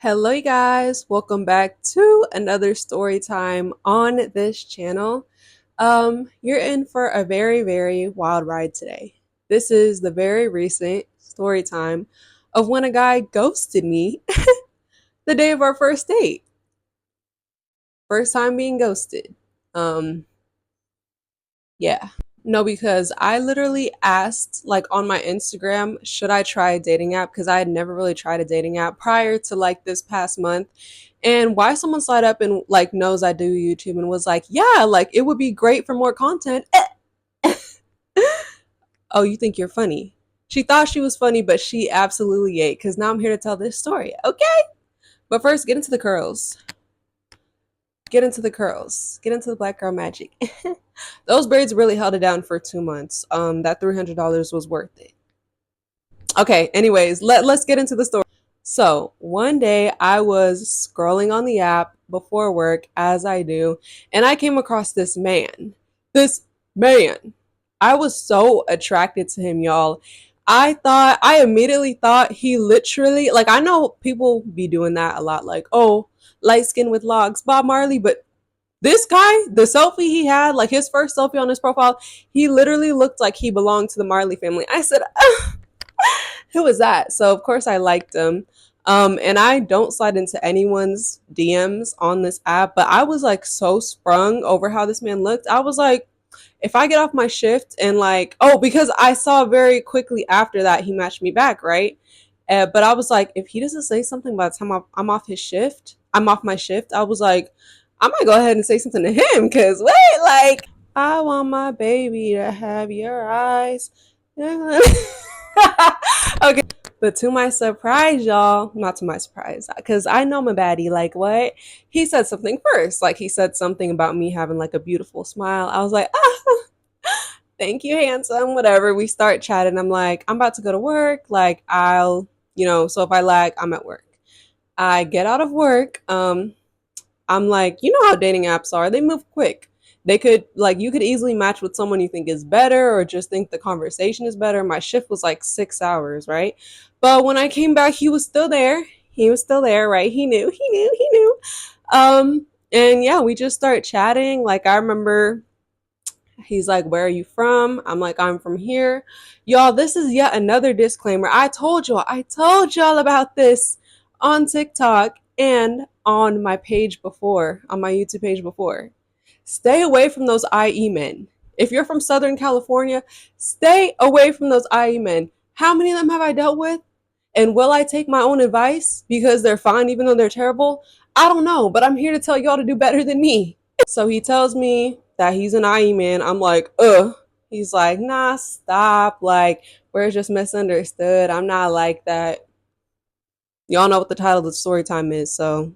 Hello, you guys. Welcome back to another story time on this channel. You're in for a very wild ride today. This is the very recent story time of when a guy ghosted me the day of our first date. First time being ghosted. Um, yeah. No, because I literally asked, like, on my Instagram, should I try a dating app? Because I had never really tried a dating app prior to like this past month. And why someone slide up and like knows I do YouTube and was like, yeah, like it would be great for more content. Oh, you think you're funny? She thought she was funny, but she absolutely ate. Because now I'm here to tell this story. Okay. But first, get into the curls. Get into the curls. Get into the black girl magic. Those braids really held it down for 2 months. That $300 was worth it. Okay, anyways, let's get into the story. So one day I was scrolling on the app before work, as I do, and I came across this man. This man. I was so attracted to him, y'all. I immediately thought he literally, like, I know people be doing that a lot, like, oh, light skin with logs, Bob Marley, but this guy, the selfie he had, like his first selfie on his profile, he literally looked like he belonged to the Marley family. I said, who is that? So of course I liked him. And I don't slide into anyone's DMs on this app, but I was like so sprung over how this man looked. I was like, if I get off my shift and like, oh, because I saw very quickly after that he matched me back, right? But I was like, if he doesn't say something by the time I'm off his shift, I'm off my shift. I was like, I might go ahead and say something to him because wait, like, I want my baby to have your eyes. Okay. But to my surprise, y'all, not to my surprise, because I know my baddie, like, what? He said something first. Like, he said something about me having, like, a beautiful smile. I was like, ah, thank you, handsome, whatever. We start chatting. I'm like, I'm about to go to work. Like, so if I lag, I'm at work. I get out of work. I'm like, you know how dating apps are. They move quick. They could like you could easily match with someone you think is better or just think the conversation is better. My shift was like 6 hours, right? But when I came back, he was still there. He was still there, right? He knew. And yeah, we just start chatting. Like I remember he's like, where are you from? I'm like, I'm from here. Y'all, this is yet another disclaimer. I told y'all about this on TikTok and on my page before, on my YouTube page before. Stay away from those IE men. If you're from Southern California, stay away from those IE men. How many of them have I dealt with? And will I take my own advice because they're fine even though they're terrible? I don't know, but I'm here to tell y'all to do better than me. So he tells me that he's an IE man. I'm like, ugh. He's like, nah, stop. Like, we're just misunderstood. I'm not like that. Y'all know what the title of the story time is, so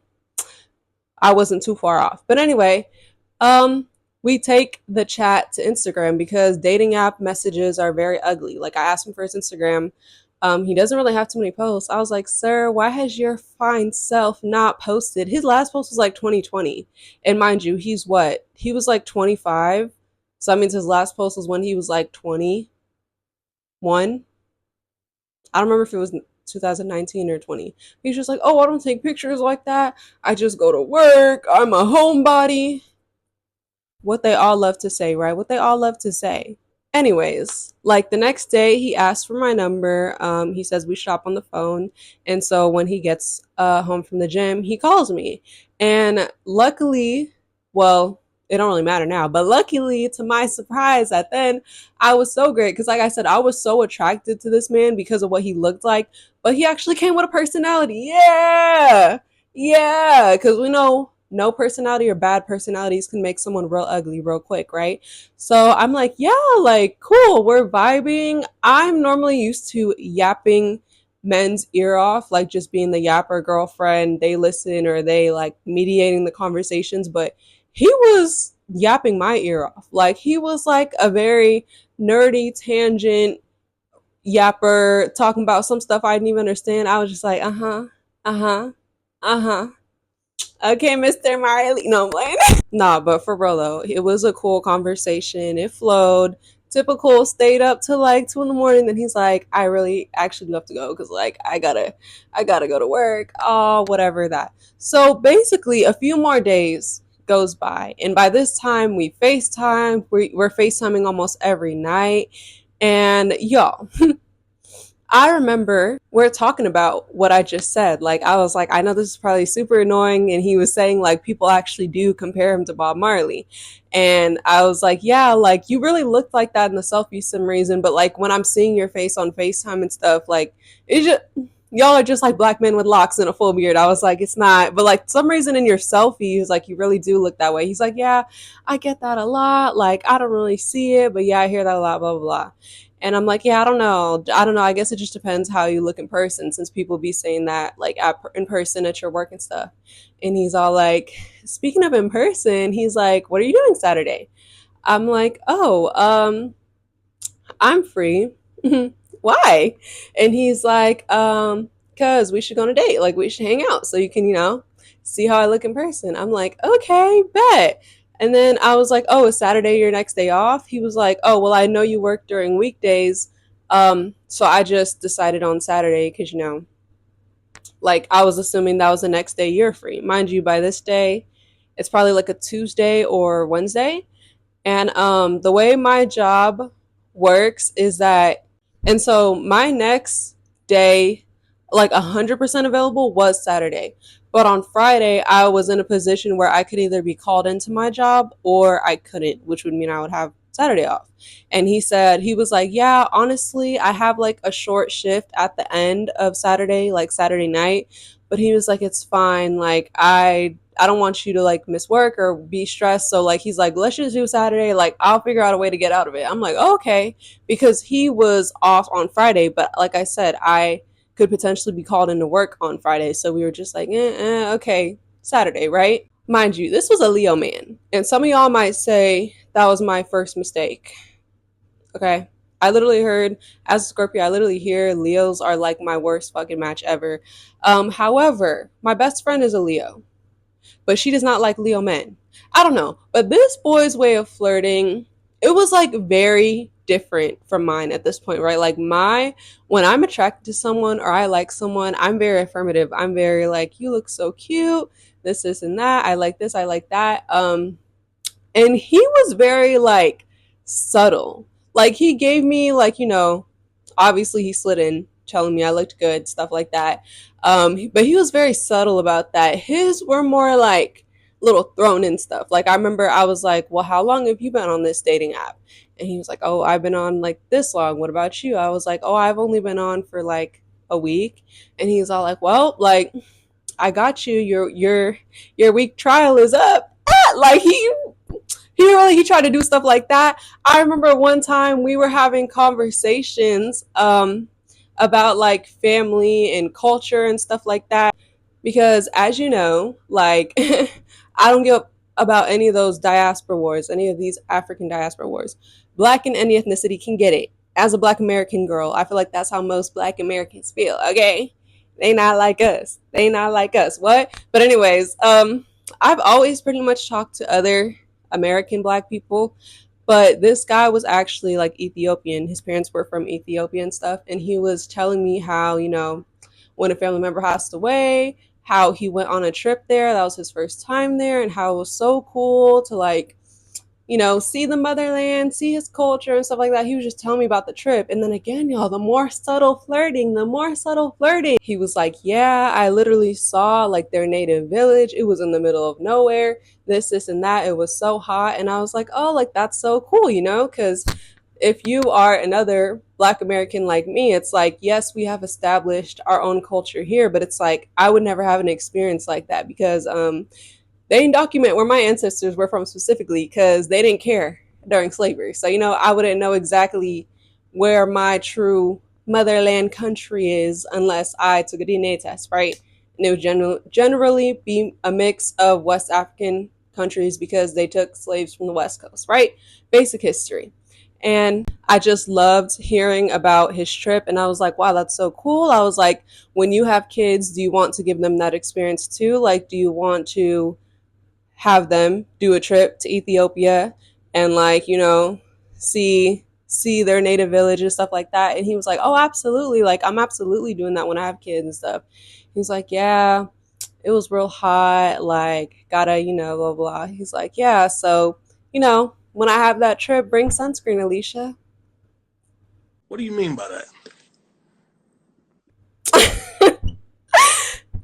I wasn't too far off. But anyway, um, we take the chat to Instagram because dating app messages are very ugly. Like I asked him for his Instagram. He doesn't really have too many posts. I was like, sir, why has your fine self not posted? His last post was like 2020. And mind you, he's what? He was like 25. So that means his last post was when he was like 21. I don't remember if it was 2019 or 20. He's just like, oh, I don't take pictures like that. I just go to work. I'm a homebody. What they all love to say, right? What they all love to say. Anyways, like the next day, he asked for my number. He says we shop on the phone. And so when he gets home from the gym, he calls me. And luckily, well, it don't really matter now, but luckily, to my surprise, that then I was so great because, like I said, I was so attracted to this man because of what he looked like, but he actually came with a personality. Yeah, yeah, because we know no personality or bad personalities can make someone real ugly real quick, right? So I'm like, yeah, like, cool, we're vibing. I'm normally used to yapping men's ear off, like just being the yapper girlfriend. They listen or they like mediating the conversations, but he was yapping my ear off. Like, he was like a very nerdy tangent yapper talking about some stuff I didn't even understand. I was just like, uh huh, uh huh, uh huh. Okay, Mr. Marley. No, I'm playing. Nah, but for real though, it was a cool conversation. It flowed. typical, stayed up till like 2 in the morning. Then he's like, I really actually do have to go because like I gotta go to work. Oh, whatever that. So basically, a few more days goes by, and by this time we FaceTime. We're FaceTiming almost every night, and y'all, I remember we're talking about what I just said. Like, I was like, I know this is probably super annoying. And he was saying, like, people actually do compare him to Bob Marley. And I was like, yeah, like, you really looked like that in the selfie some reason. But, like, when I'm seeing your face on FaceTime and stuff, like, it just, y'all are just like black men with locks and a full beard. I was like, it's not. But, like, some reason in your selfies, like, you really do look that way. He's like, yeah, I get that a lot. Like, I don't really see it. But yeah, I hear that a lot, blah, blah, blah. And I'm like, yeah, I don't know. I don't know. I guess it just depends how you look in person, since people be saying that like in person at your work and stuff. And he's all like, speaking of in person, he's like, what are you doing Saturday? I'm like, oh, I'm free. Why? And he's like, cause we should go on a date. Like we should hang out so you can, see how I look in person. I'm like, okay, bet. And then I was like, oh, is Saturday your next day off? He was like, oh, well, I know you work during weekdays. So I just decided on Saturday because, like I was assuming that was the next day you're free. Mind you, by this day, it's probably like a Tuesday or Wednesday. And the way my job works is that, and so my next day, like 100% available, was Saturday. But on Friday, I was in a position where I could either be called into my job or I couldn't, which would mean I would have Saturday off. And he said, he was like, yeah, honestly, I have like a short shift at the end of Saturday, like Saturday night. But he was like, it's fine. Like, I don't want you to like miss work or be stressed. So like he's like, let's just do Saturday. Like I'll figure out a way to get out of it. I'm like, oh, okay, because he was off on Friday, but like I said, I could potentially be called into work on Friday. So we were just like, okay, Saturday, right? Mind you, this was a Leo man, and some of y'all might say that was my first mistake. Okay. I literally heard, as a Scorpio, I literally hear Leos are like my worst fucking match ever. However, my best friend is a Leo, but she does not like Leo men. I don't know. But this boy's way of flirting, it was like very different from mine at this point, right? Like when I'm attracted to someone or I like someone, I'm very affirmative. I'm very like, you look so cute, this, and that. I like this, I like that. And he was very like subtle. Like he gave me like, obviously he slid in telling me I looked good, stuff like that. But he was very subtle about that. His were more like little thrown in stuff. Like I remember I was like, well, how long have you been on this dating app? And he was like, oh, I've been on like this long. What about you? I was like, oh, I've only been on for like a week. And he's all like, well, like I got you. Your week trial is up. Like he tried to do stuff like that. I remember one time we were having conversations about like family and culture and stuff like that, because as you know, like I don't give about any of those diaspora wars, any of these African diaspora wars. Black in any ethnicity can get it. As a black American girl, I feel like that's how most black Americans feel. Okay, they not like us, they not like us, what? But anyways, I've always pretty much talked to other American black people, but this guy was actually like Ethiopian. His parents were from Ethiopia and stuff, and he was telling me how, when a family member passed away, how he went on a trip there, that was his first time there, and how it was so cool to like, see the motherland, see his culture and stuff like that. He was just telling me about the trip. And then again, y'all, the more subtle flirting, the more subtle flirting. He was like, yeah, I literally saw like their native village. It was in the middle of nowhere, this, and that. It was so hot. And I was like, oh, like that's so cool, because if you are another black American like me, it's like, yes, we have established our own culture here, but it's like I would never have an experience like that because they didn't document where my ancestors were from specifically because they didn't care during slavery. So, I wouldn't know exactly where my true motherland country is unless I took a DNA test, right? And it would generally be a mix of West African countries because they took slaves from the West Coast, right? Basic history. And I just loved hearing about his trip. And I was like, wow, that's so cool. I was like, when you have kids, do you want to give them that experience too? Like, do you want to have them do a trip to Ethiopia and like, see see their native village and stuff like that. And he was like, oh, absolutely. Like, I'm absolutely doing that when I have kids and stuff. He's like, yeah, it was real hot. Like, gotta, blah, blah. He's like, yeah, so, when I have that trip, bring sunscreen, Alicia. What do you mean by that?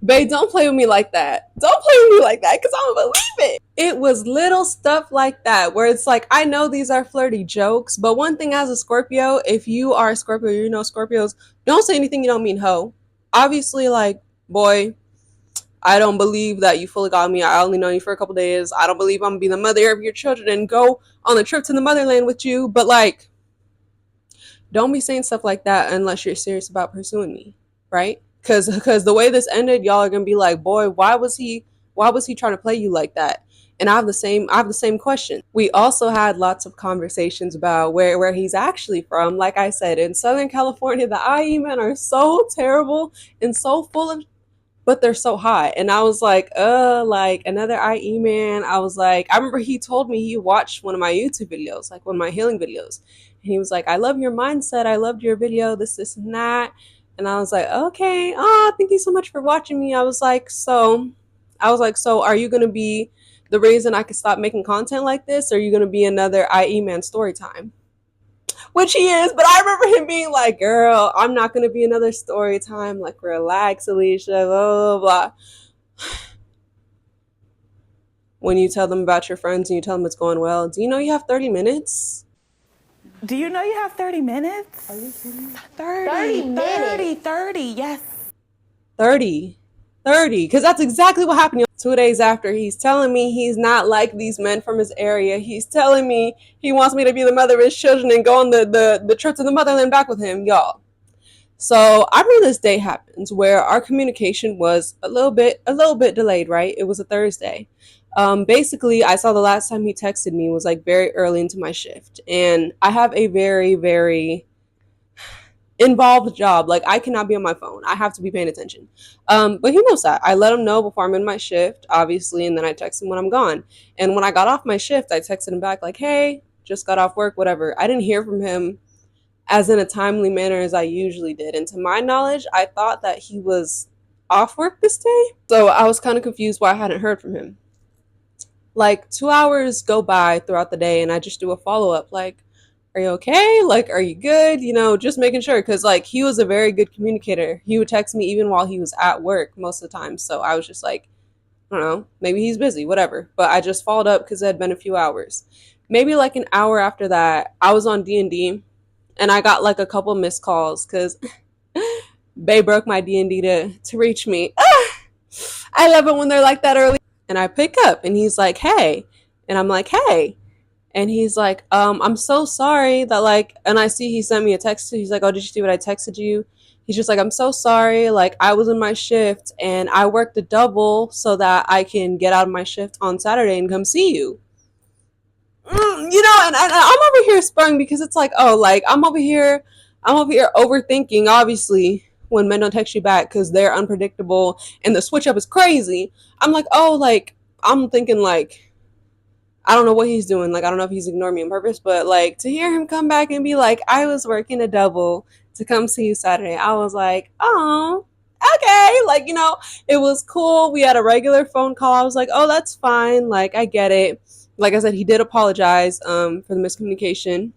Babe, don't play with me like that. Don't play with me like that because I don't believe it. It was little stuff like that where it's like, I know these are flirty jokes, but one thing as a Scorpio, if you are a Scorpio, Scorpios don't say anything you don't mean, ho. Obviously, like, boy, I don't believe that you fully got me. I only know you for a couple days. I don't believe I'm gonna be the mother of your children and go on the trip to the motherland with you. But like, don't be saying stuff like that unless you're serious about pursuing me, right? Because the way this ended, y'all are gonna be like, boy, why was he trying to play you like that? And I have the same question. We also had lots of conversations about where he's actually from. Like I said, in Southern California, the IE men are so terrible and so full of, but they're so hot. And I was like another IE man. I was like, I remember he told me he watched one of my YouTube videos, like one of my healing videos. And he was like, I love your mindset. I loved your video, this, and that. And I was like, okay, thank you so much for watching me. I was like, so are you gonna be the reason I could stop making content like this? Or are you gonna be another IE man story time? Which he is, but I remember him being like, girl, I'm not gonna be another story time. Like, relax, Alicia, blah, blah, blah. When you tell them about your friends and you tell them it's going well, do you know you have 30 minutes? Do you know you have 30 minutes? Are you kidding? 30 minutes. 30, yes. 30. 30. Because that's exactly what happened. 2 days after, he's telling me he's not like these men from his area. He's telling me he wants me to be the mother of his children and go on the trip to the motherland back with him, y'all. So I remember this day happens where our communication was a little bit delayed, right? It was a Thursday. Basically, I saw the last time he texted me was like very early into my shift, and I have a very, very involved job. Like, I cannot be on my phone. I have to be paying attention. But he knows that. I let him know before I'm in my shift, obviously, and then I text him when I'm gone. And when I got off my shift, I texted him back like, hey, just got off work, whatever. I didn't hear from him as in a timely manner as I usually did. And to my knowledge, I thought that he was off work this day. So I was kind of confused why I hadn't heard from him. Like, 2 hours go by throughout the day and I just do a follow up like, are you okay? Like, are you good? Just making sure. Because, like, he was a very good communicator. He would text me even while he was at work most of the time. So I was just like, I don't know, maybe he's busy, whatever. But I just followed up because it had been a few hours. Maybe like an hour after that, I was on D&D and I got like a couple missed calls because Bay broke my D&D to reach me. I love it when they're like that early. And I pick up and he's like, hey. And I'm like, hey. And he's like, I'm so sorry that like, and I see he sent me a text. He's like, oh, did you see what I texted you? He's just like, I'm so sorry. Like, I was in my shift and I worked a double so that I can get out of my shift on Saturday and come see you. And I'm over here sprung because it's like, oh, like I'm over here overthinking, obviously, when men don't text you back because they're unpredictable and the switch up is crazy. I'm like, oh, like, I'm thinking like, I don't know what he's doing. Like, I don't know if he's ignoring me on purpose, but like to hear him come back and be like, I was working a double to come see you Saturday. I was like, oh, okay. Like, it was cool. We had a regular phone call. I was like, oh, that's fine. Like, I get it. Like I said, he did apologize for the miscommunication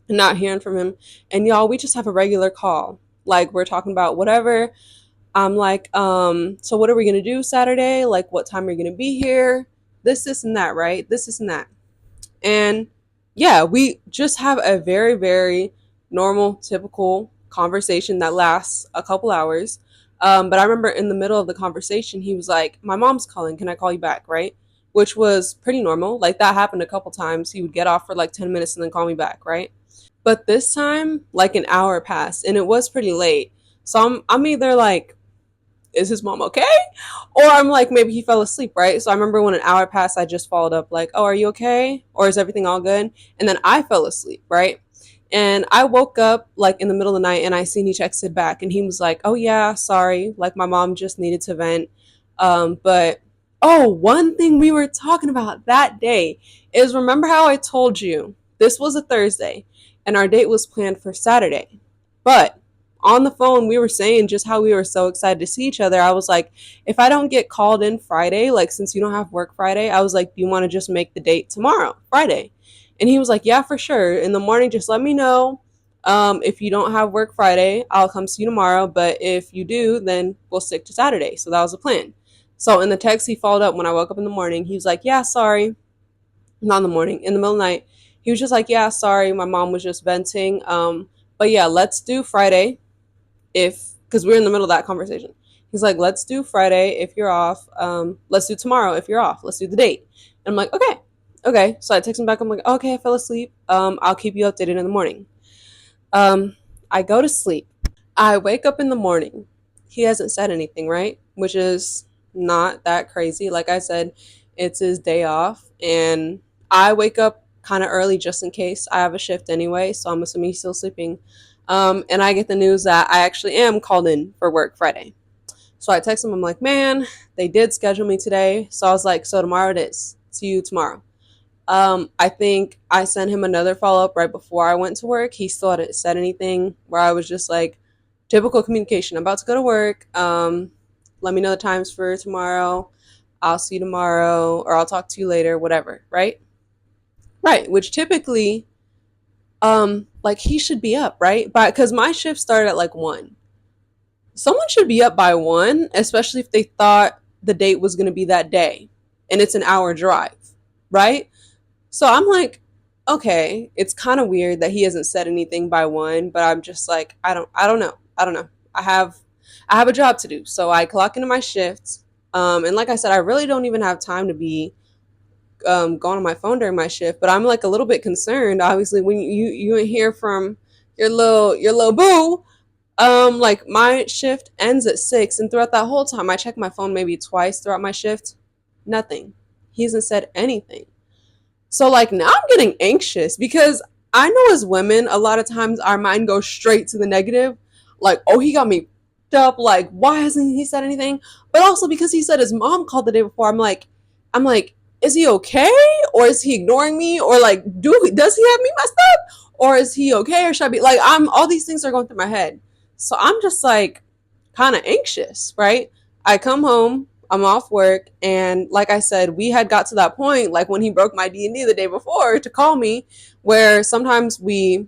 and not hearing from him. And y'all, we just have a regular call. Like, we're talking about whatever. I'm like, so what are we gonna do Saturday? Like, what time are you gonna be here? This, and that, right? This, and that. And yeah, we just have a very, very normal, typical conversation that lasts a couple hours. But I remember in the middle of the conversation, he was like, my mom's calling. Can I call you back? Right? Which was pretty normal. Like, that happened a couple times. He would get off for like 10 minutes and then call me back. Right? But this time, like an hour passed and it was pretty late. So I'm either like, is his mom okay? Or I'm like, maybe he fell asleep, right? So I remember when an hour passed, I just followed up like, oh, are you okay? Or is everything all good? And then I fell asleep, right? And I woke up like in the middle of the night and I seen he texted back and he was like, oh yeah, sorry. Like, my mom just needed to vent. But oh, one thing we were talking about that day is, remember how I told you this was a Thursday and our date was planned for Saturday. But on the phone, we were saying just how we were so excited to see each other. I was like, if I don't get called in Friday, like since you don't have work Friday, I was like, do you want to just make the date tomorrow, Friday? And he was like, yeah, for sure. In the morning, just let me know. If you don't have work Friday, I'll come see you tomorrow. But if you do, then we'll stick to Saturday. So that was the plan. So in the text he followed up when I woke up in the morning, he was like, yeah, sorry. Not in the morning, in the middle of the night. He was just like, yeah, sorry, my mom was just venting. But yeah, let's do Friday if, because we're in the middle of that conversation. He's like, let's do Friday if you're off. Let's do tomorrow if you're off. Let's do the date. And I'm like, okay. Okay. So I text him back. I'm like, okay, I fell asleep. I'll keep you updated in the morning. I go to sleep. I wake up in the morning. He hasn't said anything, right? Which is not that crazy. Like I said, it's his day off. And I wake up kind of early just in case I have a shift anyway. So I'm assuming he's still sleeping. And I get the news that I actually am called in for work Friday. So I text him. I'm like, man, they did schedule me today. So I was like, so tomorrow it is. See you tomorrow. I think I sent him another follow up right before I went to work. He still hadn't said anything, where I was just like, typical communication. I'm about to go to work. Let me know the times for tomorrow. I'll see you tomorrow, or I'll talk to you later, whatever, right? Right, which typically, like he should be up, right? But because my shift started at like 1. Someone should be up by 1, especially if they thought the date was going to be that day and it's an hour drive, right? So I'm like, okay, it's kind of weird that he hasn't said anything by 1, but I'm just like, I don't know. I have a job to do. So I clock into my shifts. And like I said, I really don't even have time to be going on my phone during my shift, but I'm like a little bit concerned, obviously, when you hear from your little boo. Like my shift ends at 6, and throughout that whole time I check my phone maybe twice throughout my shift. Nothing. He hasn't said anything. So like now I'm getting anxious because I know as women, a lot of times our mind goes straight to the negative. Like, oh, he got me up. Like, why hasn't he said anything? But also because he said his mom called the day before, I'm like, is he okay? Or is he ignoring me? Or like, does he have me messed up? Or is he okay? Or should I be like, all these things are going through my head. So I'm just like kind of anxious, right? I come home, I'm off work, and like I said, we had got to that point, like when he broke my D&D the day before to call me, where sometimes we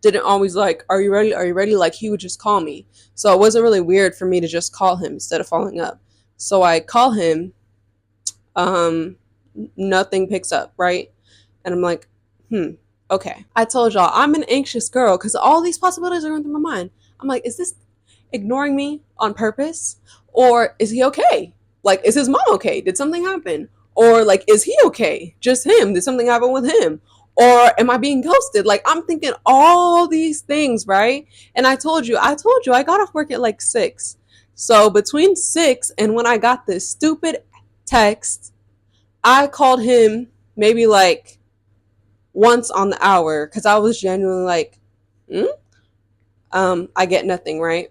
didn't always like, are you ready? Are you ready? Like he would just call me. So it wasn't really weird for me to just call him instead of following up. So I call him, nothing picks up, right? And I'm like, okay. I told y'all I'm an anxious girl because all these possibilities are going through my mind. I'm like, is this ignoring me on purpose? Or is he okay? Like, is his mom okay? Did something happen? Or like, is he okay? Just him? Did something happen with him? Or am I being ghosted? Like, I'm thinking all these things, right? And I told you, I got off work at like 6. So between 6 and when I got this stupid text, I called him maybe like once on the hour because I was genuinely like, I get nothing, right?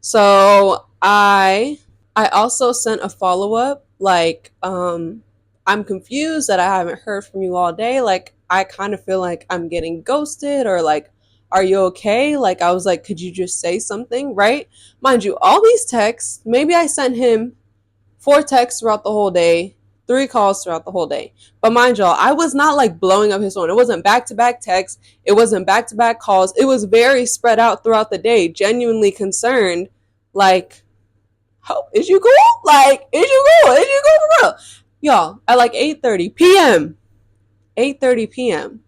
So I also sent a follow-up like, I'm confused that I haven't heard from you all day. Like I kind of feel like I'm getting ghosted, or like, are you okay? Like I was like, could you just say something, right? Mind you, all these texts, maybe I sent him 4 texts throughout the whole day, 3 calls throughout the whole day. But mind y'all, I was not like blowing up his phone. It wasn't back-to-back texts. It wasn't back-to-back calls. It was very spread out throughout the day, genuinely concerned. Like, oh, is you cool? Like, is you cool? Is you cool for real? Y'all, at like 8:30 p.m., 8:30 p.m.,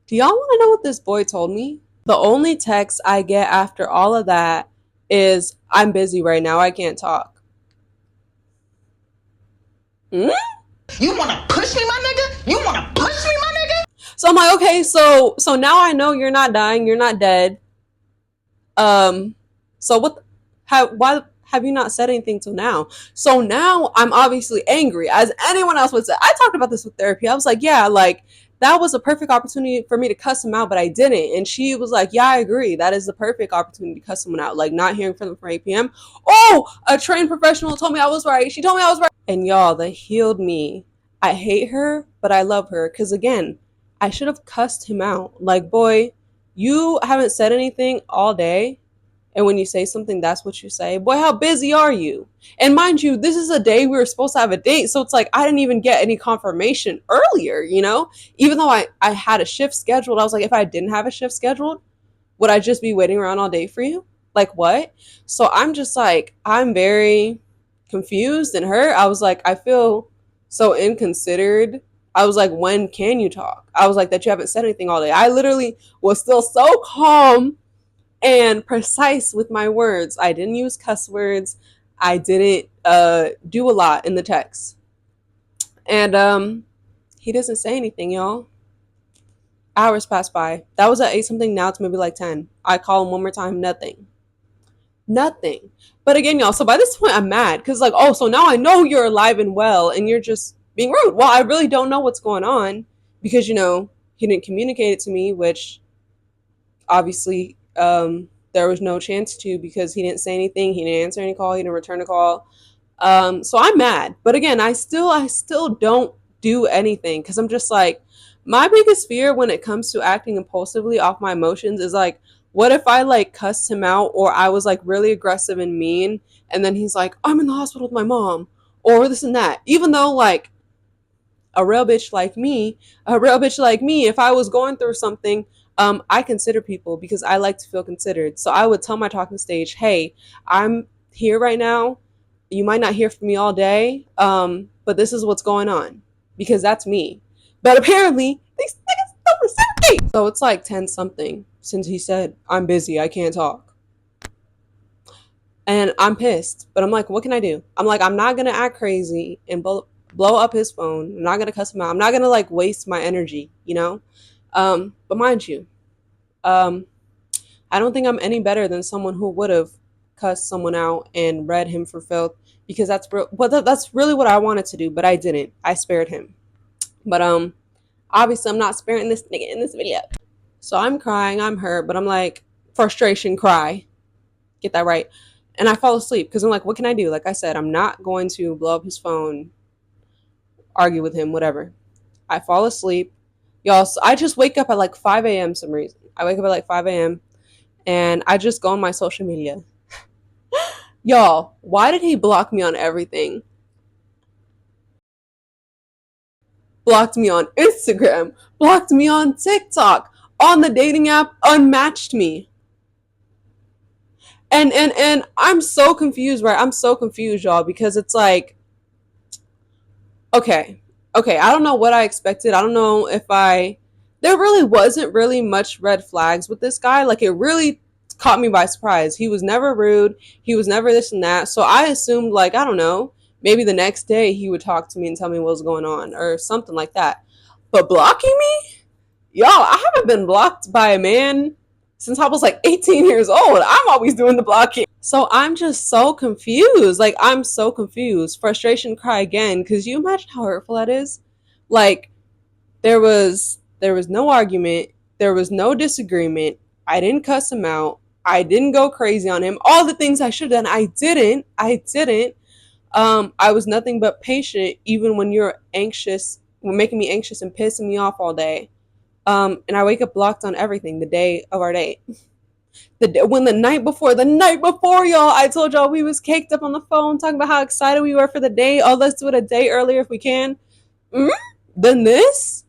do y'all want to know what this boy told me? The only text I get after all of that is, I'm busy right now. I can't talk. Hmm? You want to push me, my nigga? You want to push me, my nigga? So I'm like, okay, so now I know you're not dying, you're not dead. So why have you not said anything till now? So now I'm obviously angry, as anyone else would say. I talked about this with therapy. I was like, yeah, like that was a perfect opportunity for me to cuss him out, but I didn't. And she was like, yeah, I agree. That is the perfect opportunity to cuss someone out. Like not hearing from them for 8 p.m. Oh, a trained professional told me I was right. She told me I was right. And y'all, that healed me. I hate her, but I love her. Because again, I should have cussed him out. Like, boy, you haven't said anything all day. And when you say something, that's what you say. Boy, how busy are you? And mind you, this is a day we were supposed to have a date. So it's like, I didn't even get any confirmation earlier, you know? Even though I had a shift scheduled, I was like, if I didn't have a shift scheduled, would I just be waiting around all day for you? Like, what? So I'm just like, I'm very confused and hurt. I was like, I feel so inconsidered. I was like, when can you talk? I was like, that you haven't said anything all day. I literally was still so calm and precise with my words. I didn't use cuss words. I didn't do a lot in the text. And he doesn't say anything, y'all. Hours pass by. That was at 8 something. Now it's maybe like 10. I call him one more time. Nothing. Nothing. But again, y'all, so by this point I'm mad because like, oh, so now I know you're alive and well and you're just being rude. Well, I really don't know what's going on because, you know, he didn't communicate it to me, which obviously there was no chance to because he didn't say anything. He didn't answer any call. He didn't return a call. So I'm mad. But again, I still don't do anything because I'm just like, my biggest fear when it comes to acting impulsively off my emotions is like, what if I like cussed him out or I was like really aggressive and mean and then he's like, I'm in the hospital with my mom or this and that. Even though like a real bitch like me, if I was going through something, I consider people because I like to feel considered. So I would tell my talking stage, hey, I'm here right now. You might not hear from me all day, but this is what's going on because that's me. But apparently, these niggas don't reciprocate. So it's like 10 something since he said, I'm busy, I can't talk. And I'm pissed, but I'm like, what can I do? I'm like, I'm not going to act crazy and blow up his phone. I'm not going to cuss him out. I'm not going to like waste my energy, you know? But mind you, I don't think I'm any better than someone who would have cussed someone out and read him for filth because that's really what I wanted to do, but I didn't. I spared him. But obviously I'm not sparing this nigga in this video. So I'm crying, I'm hurt, but I'm like, frustration cry. Get that right. And I fall asleep because I'm like, what can I do? Like I said, I'm not going to blow up his phone, argue with him, whatever. I fall asleep. Y'all, so I just wake up at like 5 a.m. some reason. I wake up at like 5 a.m. and I just go on my social media. Y'all, why did he block me on everything? Blocked me on Instagram, blocked me on TikTok, on the dating app, unmatched me. And I'm so confused, right? I'm so confused, y'all, because it's like, okay, I don't know what I expected. I don't know if there really wasn't really much red flags with this guy. Like, it really caught me by surprise. He was never rude. He was never this and that. So I assumed, like, I don't know, maybe the next day he would talk to me and tell me what was going on or something like that. But blocking me? Y'all, I haven't been blocked by a man since I was like 18 years old. I'm always doing the blocking. So I'm just so confused. Like, I'm so confused. Frustration cry again. Cause you imagine how hurtful that is? Like, there was no argument. There was no disagreement. I didn't cuss him out. I didn't go crazy on him. All the things I should have done, I didn't. I was nothing but patient, even when you're anxious, making me anxious and pissing me off all day. And I wake up blocked on everything the day of our date. The night before, y'all, I told y'all we was caked up on the phone talking about how excited we were for the date. Oh, let's do it a day earlier if we can. Then this,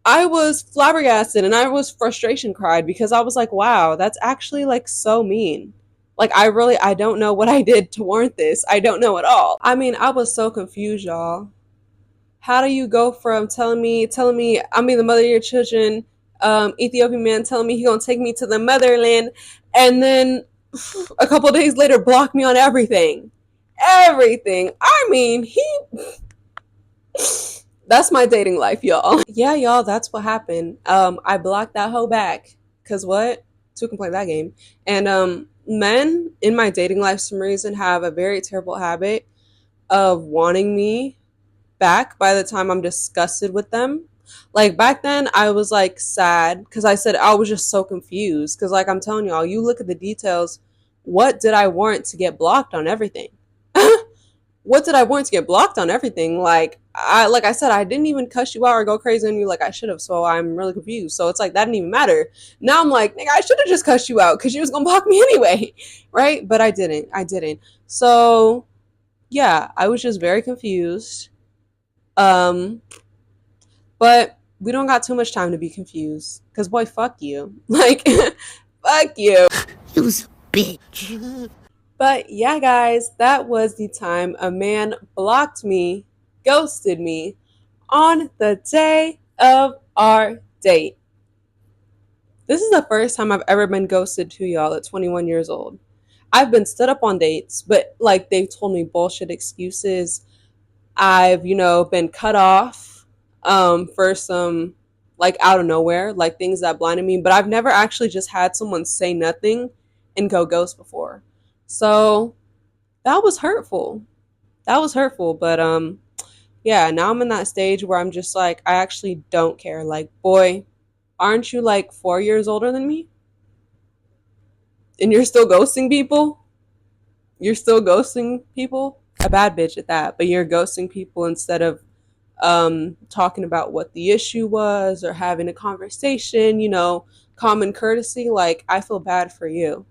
I was flabbergasted and I was frustration cried because I was like, wow, that's actually like so mean. Like, I don't know what I did to warrant this. I don't know at all. I mean, I was so confused, y'all. How do you go from telling me I'm be the mother of your children, Ethiopian man telling me he gonna take me to the motherland, and then a couple days later block me on everything? I mean, that's my dating life, y'all. Yeah, y'all, that's what happened. I blocked that hoe back. Cause what? Two can play that game. And men in my dating life, for some reason, have a very terrible habit of wanting me back by the time I'm disgusted with them. Like, back then I was like sad because I said I was just so confused because, like, I'm telling y'all, you look at the details. What did I warrant to get blocked on everything? what did I want to get blocked on everything? Like I said, I didn't even cuss you out or go crazy on you like I should have. So I'm really confused. So it's like that didn't even matter. Now I'm like, nigga, I should have just cussed you out because you was gonna block me anyway, right? But I didn't. I didn't. So yeah, I was just very confused. Um, but we don't got too much time to be confused. Cause boy, fuck you. Like, fuck you. You's a bitch. But yeah, guys, that was the time a man blocked me, ghosted me on the day of our date. This is the first time I've ever been ghosted to y'all at 21 years old. I've been stood up on dates, but like they've told me bullshit excuses. I've, been cut off for some like out of nowhere, like things that blinded me, but I've never actually just had someone say nothing and go ghost before. So that was hurtful. That was hurtful, but yeah, now I'm in that stage where I'm just like I actually don't care. Like, boy, aren't you like 4 years older than me? And you're still ghosting people? You're still ghosting people? A bad bitch at that, but you're ghosting people instead of talking about what the issue was or having a conversation, common courtesy. Like, I feel bad for you.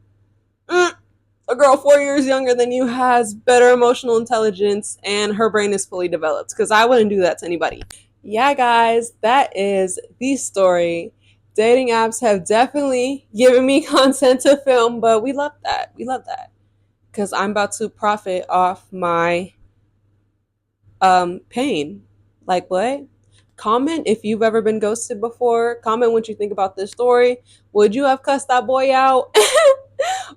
A girl 4 years younger than you has better emotional intelligence and her brain is fully developed because I wouldn't do that to anybody. Yeah, guys, that is the story. Dating apps have definitely given me content to film, but we love that. We love that because I'm about to profit off my pain. Like, what? Comment if you've ever been ghosted before. Comment what you think about this story. Would you have cussed that boy out?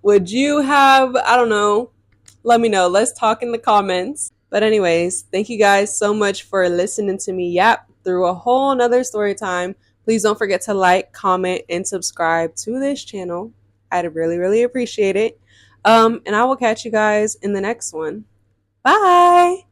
Would you have, I don't know. Let me know. Let's talk in the comments. But anyways, thank you guys so much for listening to me yap through a whole nother story time. Please don't forget to like, comment, and subscribe to this channel. I'd really, really appreciate it. And I will catch you guys in the next one. Bye.